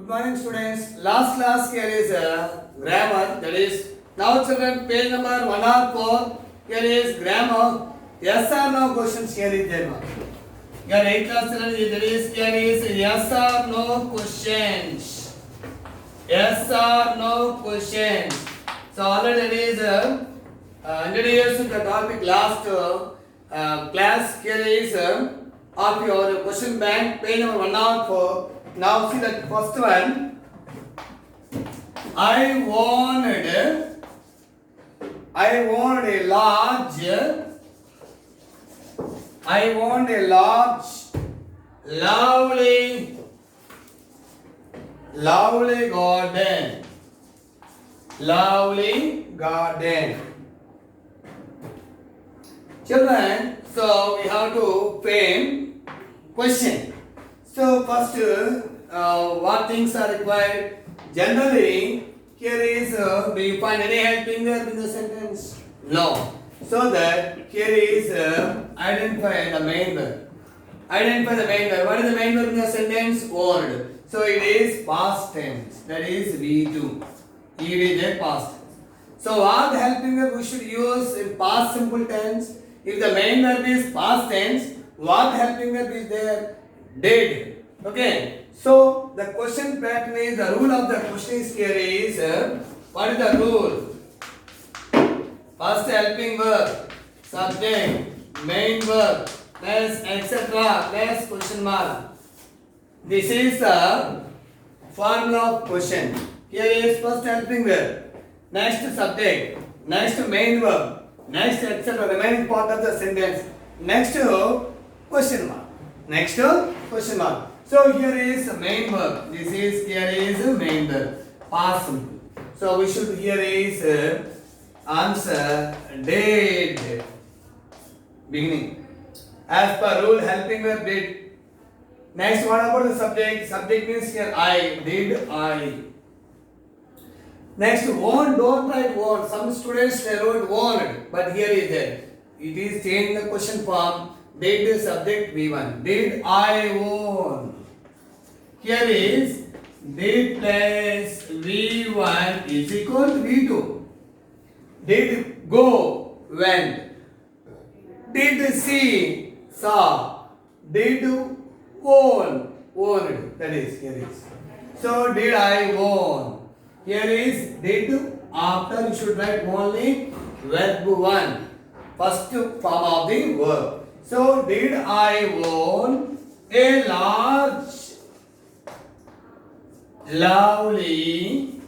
Good morning, students. Last class here is grammar. That is now, children. Page number 104. Here is grammar. Yes or no questions here is there. Your 8th class children. That is here is yes or no questions. Yes or no questions. So already it is introduced the topic last class. Here is of your question bank, page number 104. Now see that first one. I wanted a large lovely garden. Children, so we have to frame question. So first, what things are required? Generally, here is, do you find any helping verb in the sentence? No. So that here is identify the main verb. Identify the main verb. What is the main verb in the sentence? Word. So it is past tense. That is V2. It is a past tense. So what helping verb we should use in past simple tense? If the main verb is past tense, what helping verb is there? Did. Okay. So the question pattern is, the rule of the question is here is, what is the rule? First helping verb, subject, main verb, plus etc. plus question mark. This is the formula of question. Here is first helping verb, next subject, next main verb, next etc. remaining part of the sentence, next question mark, next question mark. So here is main verb. This is here is main verb, past simple. So we should here is answer did, beginning. As per rule, helping verb did. Next, what about the subject? Subject means here I, did I. Next, won't, don't write won't. Some students they wrote won't, but here is there. It is changed the question form. Did subject V1. Did I won? Here is did plus V1 is equal to V2. Did go, went. Did see, saw. Did own, owned. That is, here is. So, did I own? Here is did, after you should write only verb 1. First form of the verb. So, did I own a lovely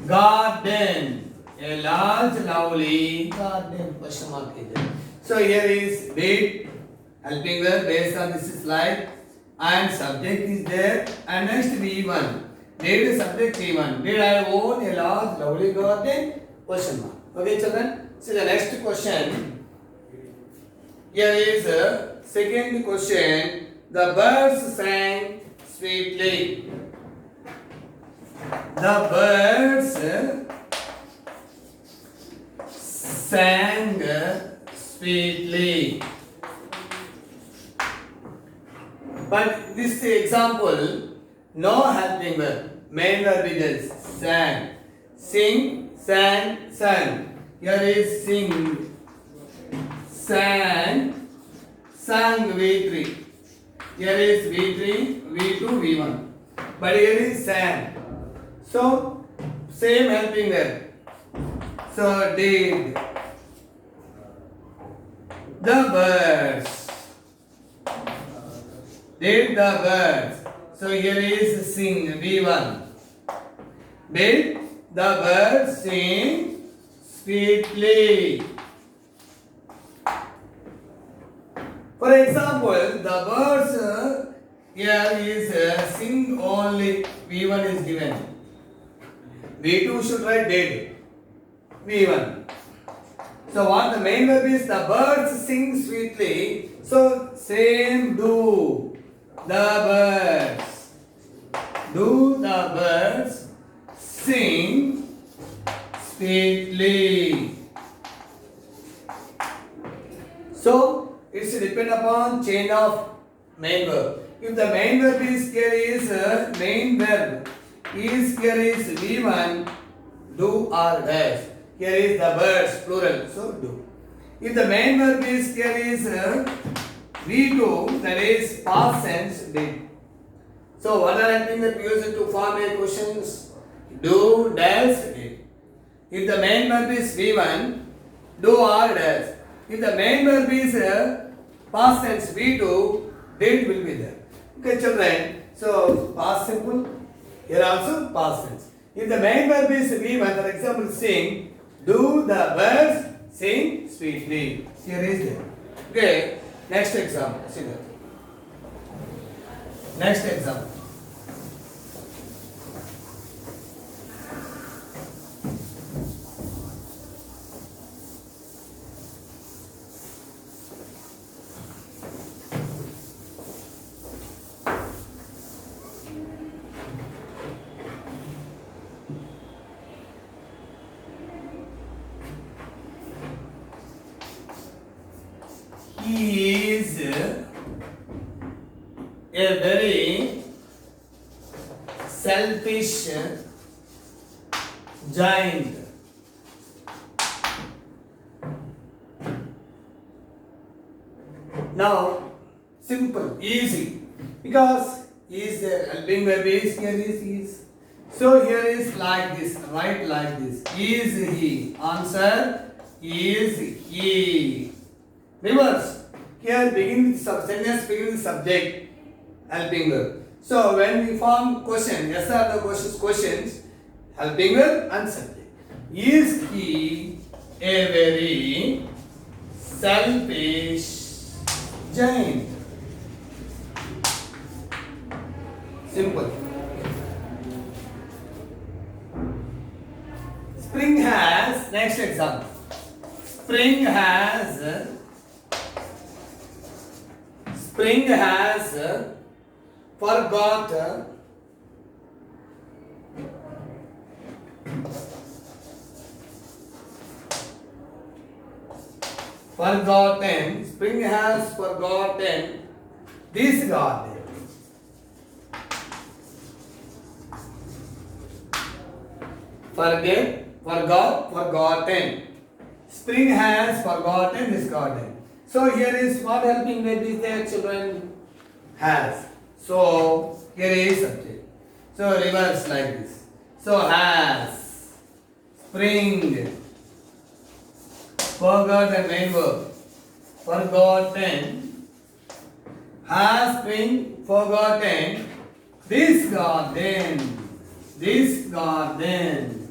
garden? A large, lovely garden. Question mark is there. So, here is did, helping verb based on this slide, and subject is there, and next V1. Did subject V1. Did I own a large, lovely garden? Question mark. Okay, children. See the next question. Here is a second question. The birds sang sweetly. The birds sang sweetly. But this example, no helping verb. Main verb is sang. Sing, sang, sang. Here is sing, sang, sang V3. Here is V3, V2, V1. But here is sang. So, same helping verb. So, did the birds. Did the birds. So, here is sing, V1. Did the birds sing sweetly? For example, the birds here is sing only, V1 is given. V2 should write did, V1. So what the main verb is, the birds sing sweetly. So same do, the birds. Do the birds sing sweetly? So it's depend upon chain of main verb. If the main verb is here is main verb is here is V1, do or dash. Here is the birds plural, so do. If the main verb is here is V2, that is past tense, did. So what are helping that we use it to form a questions? Do, dash, did. If the main verb is V1, do or dash. If the main verb is past tense V2, did will be there. Okay, children. So past simple. Here also past tense. If the main verb is V1, for example, sing, do the birds sing sweetly. Here is there. Okay. Next example. See that. Next example. He is a very selfish giant. Now, simple, easy, because is the helping verb is here is. So here is like this, right like this. Is he? Answer is he. Reverse. Here begin with sentence begin with subject, helping verb. So when we form question, yes or no questions, helping verb and subject. Is he a very selfish giant? Simple. Spring has, next example. Spring has forgotten Spring has forgotten this garden. Forgotten. Spring has forgotten this garden. So here is what helping verb is there, children? Has. So here is subject. So reverse like this. So has. Spring. Forgotten main verb. Forgotten. Has spring forgotten this garden. This garden.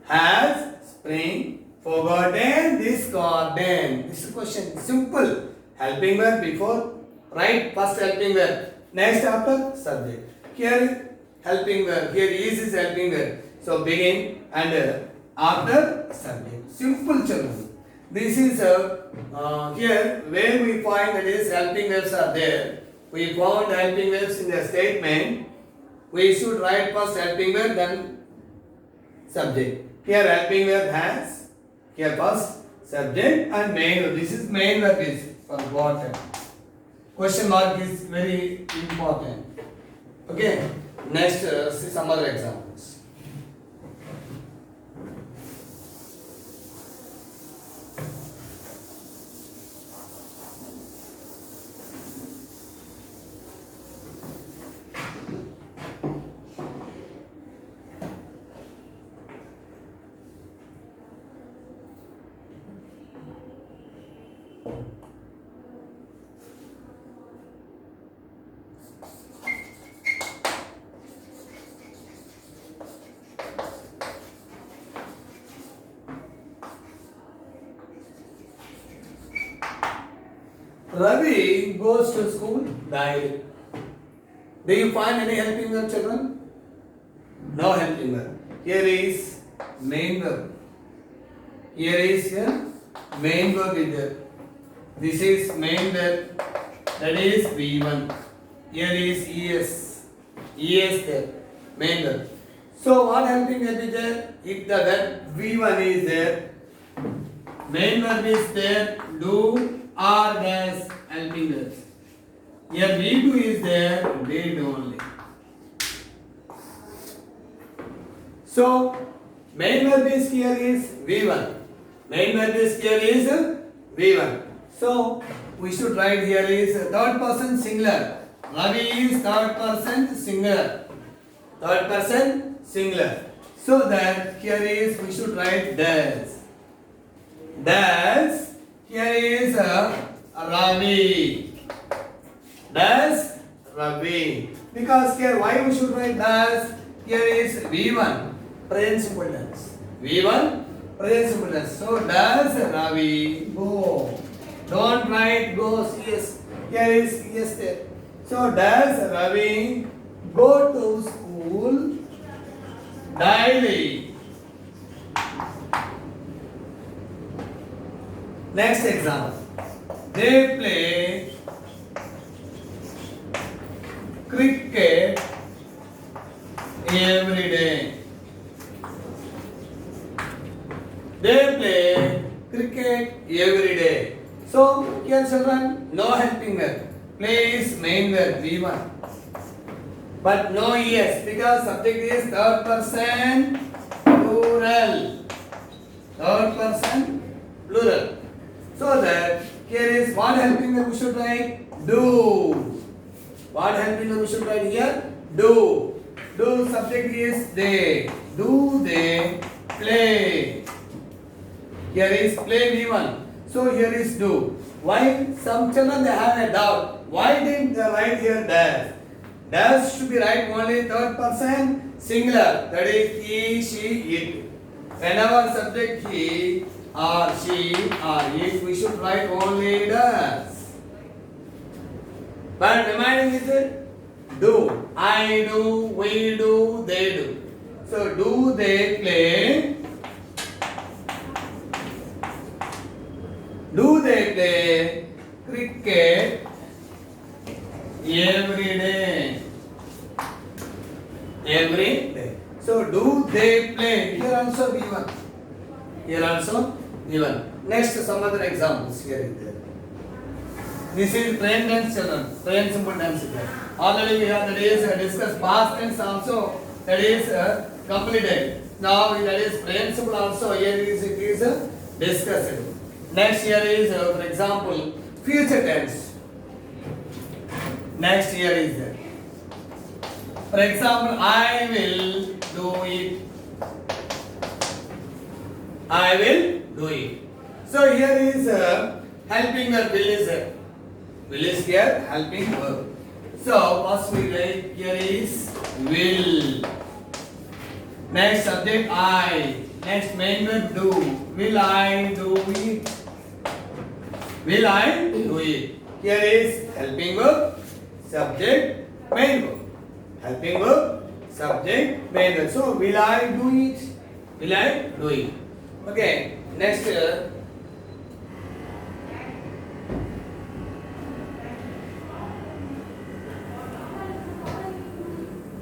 Has spring forgotten this garden? This is question. Simple. Helping verb before, right? First helping verb. Next after subject. Here helping verb. Here is helping verb. So begin and after subject. Simple, children. This is here where we find that is helping verbs are there. We found helping verbs in the statement. We should write first helping verb then subject. Here helping verb has. Here first subject and main verb. This is main verb is forgotten. Question mark is very important. Okay. Next, see some other examples. Ravi goes to school daily. Do you find any helping verb, children? No helping verb. Here is main verb. Here is main verb is there. This is main verb. That is V1. Here is ES. ES there. Main verb. So what helping verb is there? If the verb V1 is there, main verb is there, do or dash helping verbs. Here V2 is there, did only. So main verb is here is V1. Main verb is here is V1. So we should write here is third person singular. Ravi is third person singular. Third person singular. So that here is we should write does. Does here is Ravi. Does Ravi. Because here why we should write does? Here is V1 present simple tense. V1 present simple tense. So does Ravi go? Don't write goes. Yes. Here is yes there. So does Ravi go to school daily? Next example. They play cricket every day. They play cricket every day. So here children, no helping verb. Play is main verb V1. But no yes because subject is third person plural. Third person plural. So that here is what helping verb we should write? Do. What helping verb we should write here? Do. Do subject is they. Do they play? Here is play V1. So here is do. Why? Some children they have a doubt. Why didn't they write here does? Does should be right only third person singular. That is he, she, it. Whenever subject he or she or it, we should write only does. But remaining is it? Do. I do, we do, they do. So do they play? Do they play cricket every day? Every day. So do they play? Here also V1. Here also V1. Next some other examples here is there. This is present tense children. Present simple tense. Already we have that is discussed past tense also. That is completed. Now that is present simple also. Here it is discussed. Next here is for example future tense. Next here is for example I will do it. I will do it. So here is helping verb will is will is here helping verb. So first we write here is will. Next subject I. Next main verb do. Will I do it? Will I do it? Here is helping verb, subject, main verb. Helping verb, subject, main verb. So will I do it? Will I do it? Okay. Next.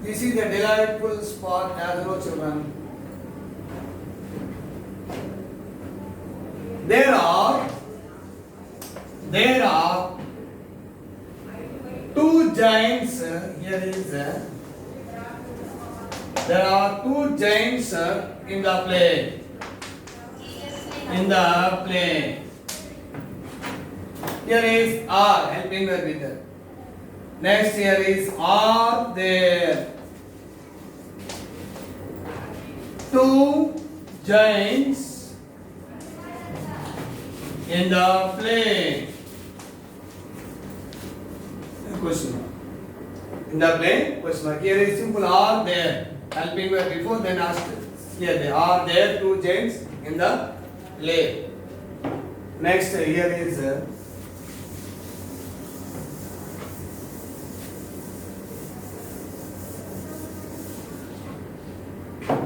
This is the delightful spot as well, children. There are two giants. Here is there are two giants in the play. In the play. Here is are helping verb with that. Next here is are there two giants in the play? Question mark. In the play, question mark. Here is simple are there. Helping verb before then asked. Here they are there two giants in the play. Next here is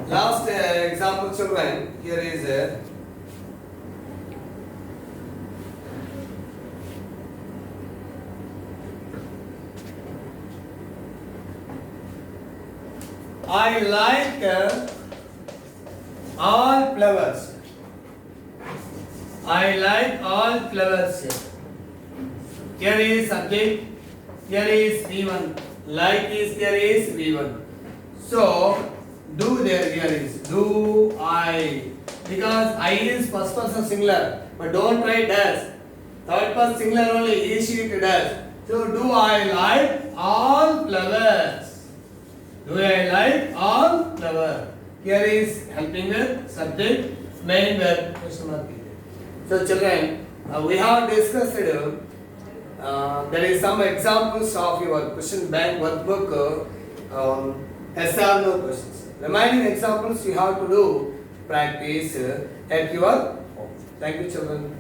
last example children. Here is I like all flowers. I like all flowers. Here is subject here is V1. Like is here is V1. So do there here is do I, because I is first person singular, but don't write does. Third person singular only, he she it does. So do I like all flowers? Do I like all flowers? Here is helping with subject, main verb, question mark. So children, we have discussed there is some examples of your question bank workbook, yes or no questions. Remaining examples you have to do practice at your home. Thank you children.